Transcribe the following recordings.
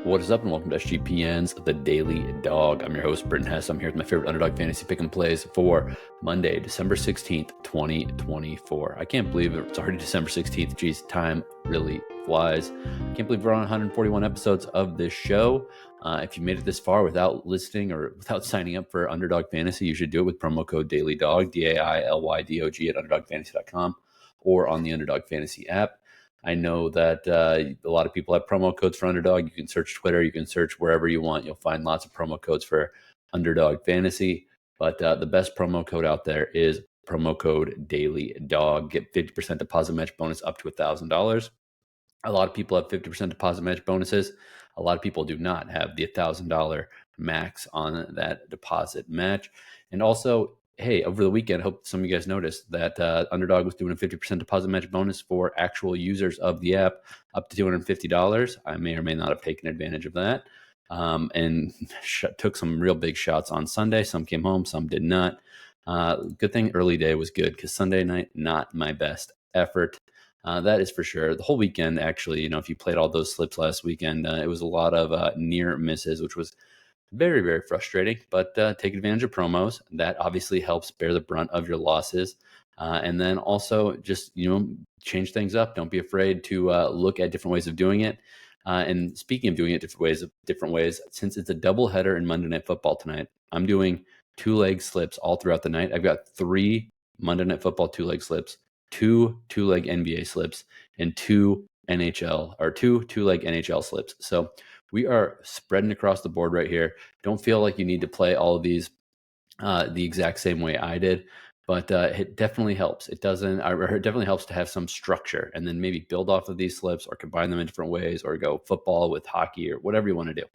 What is up, and welcome to SGPN's The Daily Dog. I'm your host, Britton Hess. I'm here with my favorite Underdog fantasy pick and plays for Monday, December 16th, 2024. I can't believe it's already December 16th. Geez, time really flies. I can't believe we're on 141 episodes of this show. If you made it this far without listening or without signing up for Underdog Fantasy, you should do it with promo code DailyDog, DAILYDOG at UnderdogFantasy.com or on the Underdog Fantasy app. I know that a lot of people have promo codes for Underdog. You can search Twitter. You can search wherever you want. You'll find lots of promo codes for Underdog Fantasy. But the best promo code out there is promo code DailyDog. Get 50% deposit match bonus up to $1,000. A lot of people have 50% deposit match bonuses. A lot of people do not have the $1,000 max on that deposit match. And also, hey, over the weekend, I hope some of you guys noticed that Underdog was doing a 50% deposit match bonus for actual users of the app up to $250. I may or may not have taken advantage of that and took some real big shots on Sunday. Some came home, some did not. Good thing early day was good because Sunday night, not my best effort. That is for sure. The whole weekend, actually, if you played all those slips last weekend, it was a lot of near misses, which was very, very frustrating. But take advantage of promos. That obviously helps bear the brunt of your losses. And then also just, change things up. Don't be afraid to look at different ways of doing it. And speaking of doing it different ways, since it's a doubleheader in Monday Night Football tonight, I'm doing two-leg slips all throughout the night. I've got 3 Monday Night Football two-leg slips, 2 two-leg NBA slips, and 2 two-leg NHL slips. So we are spreading across the board right here. Don't feel like you need to play all of these the exact same way I did, but it definitely helps. It definitely helps to have some structure and then maybe build off of these slips or combine them in different ways or go football with hockey or whatever you want to do.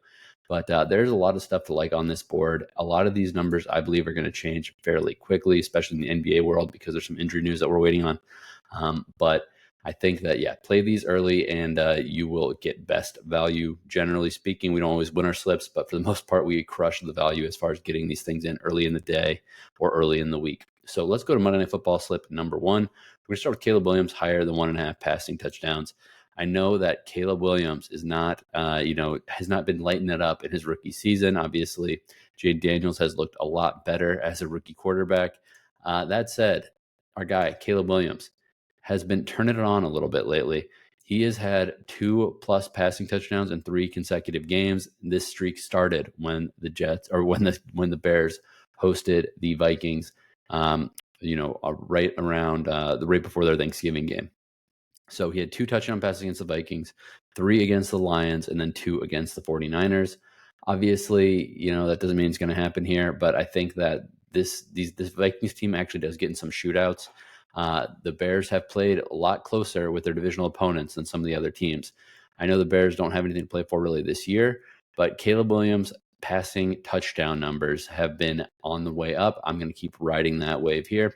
But there's a lot of stuff to like on this board. A lot of these numbers, I believe, are going to change fairly quickly, especially in the NBA world because there's some injury news that we're waiting on. But I think that, play these early and you will get best value. Generally speaking, we don't always win our slips, but for the most part, we crush the value as far as getting these things in early in the day or early in the week. So let's go to Monday Night Football slip number 1. We're going to start with Caleb Williams, higher than 1.5 passing touchdowns. I know that Caleb Williams is not, has not been lighting it up in his rookie season. Obviously, Jade Daniels has looked a lot better as a rookie quarterback. That said, our guy, Caleb Williams, has been turning it on a little bit lately. He has had 2+ passing touchdowns in 3 consecutive games. This streak started when the Bears hosted the Vikings, right before their Thanksgiving game. So he had 2 touchdown passes against the Vikings, 3 against the Lions, and then 2 against the 49ers. Obviously, that doesn't mean it's going to happen here, but I think that this Vikings team actually does get in some shootouts. The Bears have played a lot closer with their divisional opponents than some of the other teams. I know the Bears don't have anything to play for really this year, but Caleb Williams' passing touchdown numbers have been on the way up. I'm going to keep riding that wave here.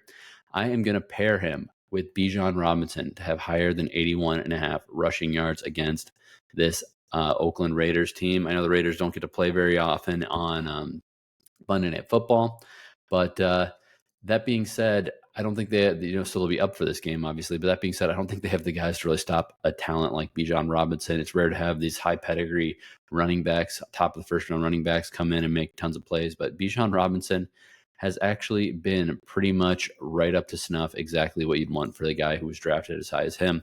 I am going to pair him with Bijan Robinson to have higher than 81.5 rushing yards against this Oakland Raiders team. I know the Raiders don't get to play very often on Monday Night Football, but that being said, I don't think they still will be up for this game, obviously. But that being said, I don't think they have the guys to really stop a talent like Bijan Robinson. It's rare to have these high pedigree running backs, top of the first round running backs, come in and make tons of plays. But Bijan Robinson has actually been pretty much right up to snuff, exactly what you'd want for the guy who was drafted as high as him.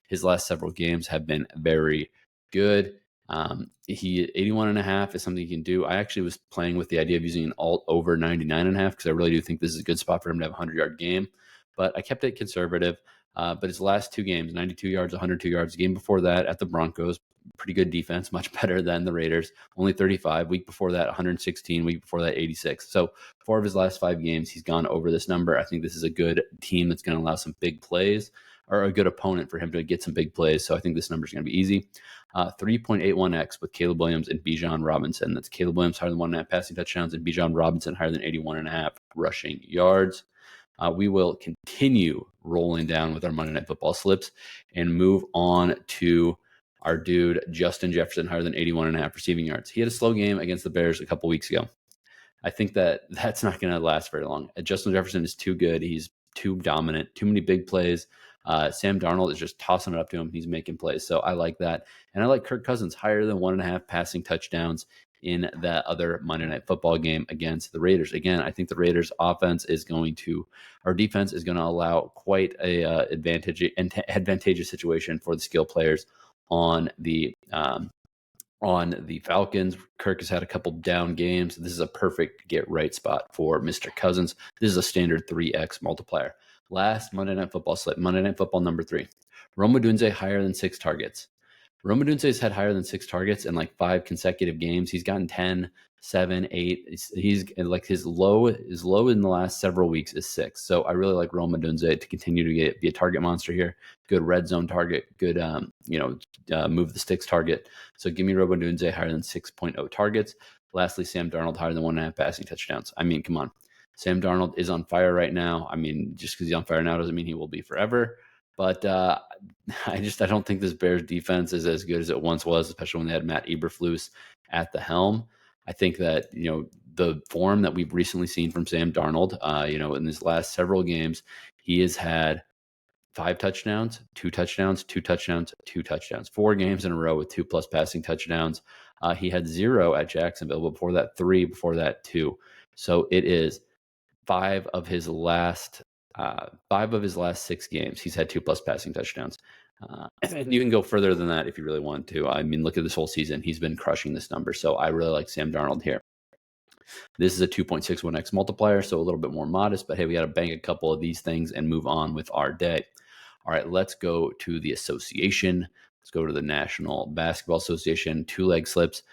His last several games have been very good. 81.5 is something he can do. I actually was playing with the idea of using an alt over 99.5 because I really do think this is a good spot for him to have a 100-yard game. But I kept it conservative. But his last 2 games, 92 yards, 102 yards. The game before that at the Broncos, pretty good defense, much better than the Raiders. Only 35. Week before that, 116. Week before that, 86. So 4 of his last 5 games, he's gone over this number. I think this is a good team that's going to allow some big plays, or a good opponent for him to get some big plays. So I think this number is going to be easy. 3.81x with Caleb Williams and Bijan Robinson. That's Caleb Williams higher than 1.5 passing touchdowns and Bijan Robinson higher than 81.5 rushing yards. We will continue rolling down with our Monday Night Football slips and move on to our dude, Justin Jefferson, higher than 81.5 receiving yards. He had a slow game against the Bears a couple weeks ago. I think that's not going to last very long. Justin Jefferson is too good. He's too dominant, too many big plays. Sam Darnold is just tossing it up to him. He's making plays. So I like that. And I like Kirk Cousins higher than 1.5 passing touchdowns in that other Monday Night Football game against the Raiders. Again, I think the Raiders defense is going to allow quite a advantageous situation for the skill players on the Falcons. Kirk has had a couple down games. This is a perfect get right spot for Mr. Cousins. This is a standard 3x multiplier. Last Monday Night Football slip, Monday Night Football number 3. Odunze higher than 6 targets. Odunze's had higher than 6 targets in like 5 consecutive games. He's gotten 10, 7, 8. He's like his low in the last several weeks is 6. So I really like Odunze to continue to be a target monster here. Good red zone target, good move the sticks target. So give me Odunze higher than 6.0 targets. Lastly, Sam Darnold higher than 1.5 passing touchdowns. I mean, come on. Sam Darnold is on fire right now. I mean, just because he's on fire now doesn't mean he will be forever. But I don't think this Bears defense is as good as it once was, especially when they had Matt Eberflus at the helm. I think that, the form that we've recently seen from Sam Darnold, in his last several games, he has had 5 touchdowns, 2 touchdowns, 2 touchdowns, 2 touchdowns, 4 games in a row with 2+ passing touchdowns. He had 0 at Jacksonville, but before that 3, before that 2. So it is 5 of his last 6 games, he's had 2+ passing touchdowns. And you can go further than that if you really want to. I mean, look at this whole season. He's been crushing this number. So I really like Sam Darnold here. This is a 2.61x multiplier, so a little bit more modest. But hey, we got to bank a couple of these things and move on with our day. All right, let's go to the association. Let's go to the National Basketball Association. 2-leg slips.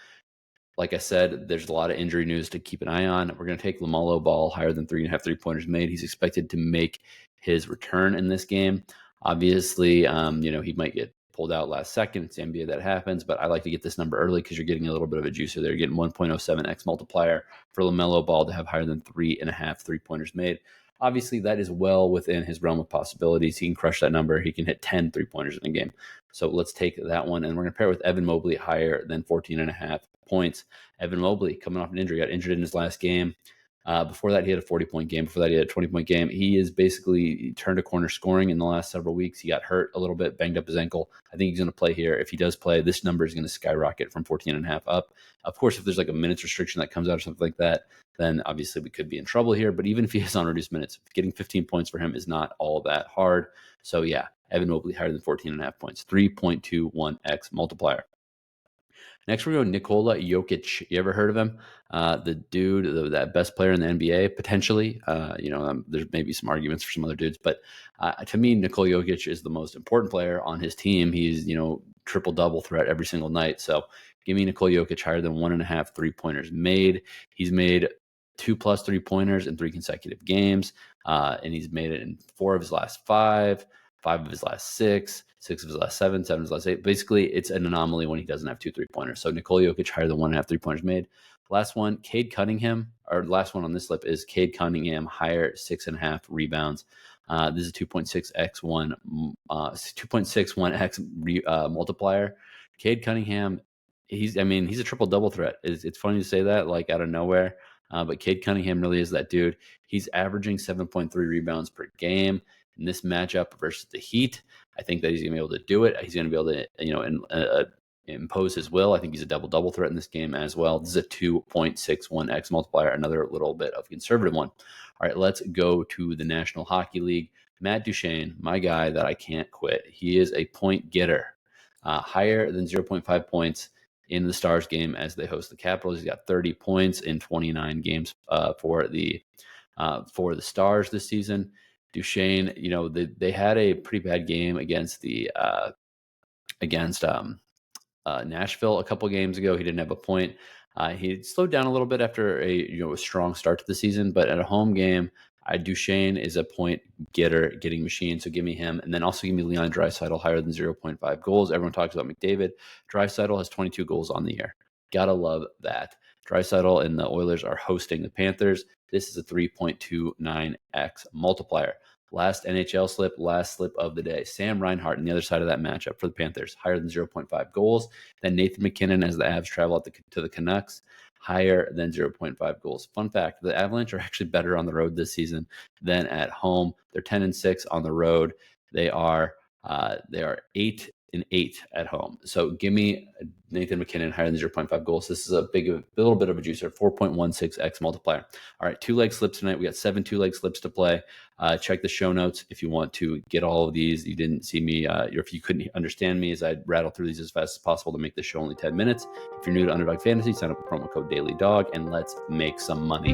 Like I said, there's a lot of injury news to keep an eye on. We're going to take Lamelo Ball higher than 3.5 3-pointers made. He's expected to make his return in this game. Obviously, he might get pulled out last second. It's NBA, that happens, but I like to get this number early because you're getting a little bit of a juicer there. You're getting 1.07x multiplier for Lamelo Ball to have higher than 3.5 3-pointers made. Obviously, that is well within his realm of possibilities. He can crush that number. He can hit 10 3-pointers in a game. So let's take that one, and we're going to pair with Evan Mobley higher than 14.5 points. Evan Mobley, coming off an injury, got injured in his last game. Before that, he had a 40-point game. Before that, he had a 20-point game. He is basically turned a corner scoring in the last several weeks. He got hurt a little bit, banged up his ankle. I think he's going to play here. If he does play, this number is going to skyrocket from 14.5 up. Of course, if there's like a minutes restriction that comes out or something like that, then obviously we could be in trouble here. But even if he is on reduced minutes, getting 15 points for him is not all that hard. So yeah, Evan Mobley higher than 14.5 points, 3.21x multiplier. Next, we go Nikola Jokic. You ever heard of him? The dude, that best player in the NBA, potentially. There's maybe some arguments for some other dudes, but to me, Nikola Jokic is the most important player on his team. He's, triple-double threat every single night. So give me Nikola Jokic higher than 1.5 3-pointers made. He's made 2+ 3-pointers in 3 consecutive games, and he's made it in 4 of his last 5 of his last 6 of his last 7 of his last 8. Basically, it's an anomaly when he doesn't have 2 3-pointers. So Nikola Jokic higher than 1.5 3-pointers made. Last one, Cade Cunningham, or last one on this slip is Cade Cunningham higher 6.5 rebounds. This is 2.61x multiplier. Cade Cunningham, he's a triple-double threat. It's funny to say that, like out of nowhere. But Cade Cunningham really is that dude. He's averaging 7.3 rebounds per game in this matchup versus the Heat. I think that he's going to be able to do it. He's going to be able to, impose his will. I think he's a double-double threat in this game as well. This is a 2.61x multiplier, another little bit of conservative one. All right, let's go to the National Hockey League. Matt Duchene, my guy that I can't quit. He is a point getter, higher than 0.5 points in the Stars game as they host the Capitals. He's got 30 points in 29 games for the Stars this season. Duchene, they had a pretty bad game against Nashville a couple games ago. He didn't have a point. He slowed down a little bit after a strong start to the season, but at a home game, Duchene is a point getter, getting machine. So give me him, and then also give me Leon Draisaitl higher than 0.5 goals. Everyone talks about McDavid. Draisaitl has 22 goals on the year. Gotta love that. Draisaitl and the Oilers are hosting the Panthers. This is a 3.29x multiplier. Last NHL slip, last slip of the day. Sam Reinhart on the other side of that matchup for the Panthers, higher than 0.5 goals. Then Nathan Mackinnon as the Avs travel to the Canucks, higher than 0.5 goals. Fun fact, the Avalanche are actually better on the road this season than at home. They're 10-6 on the road. They are 8-8 at home. So give me Nathan MacKinnon higher than 0.5 goals. This is a little bit of a juicer, 4.16x multiplier. All right, 2-leg slips tonight. We got 7 2-leg slips to play. Check the show notes if you want to get all of these. You didn't see me, or if you couldn't understand me as I rattle through these as fast as possible to make this show only 10 minutes. If you're new to Underdog Fantasy, sign up with promo code DailyDog and let's make some money.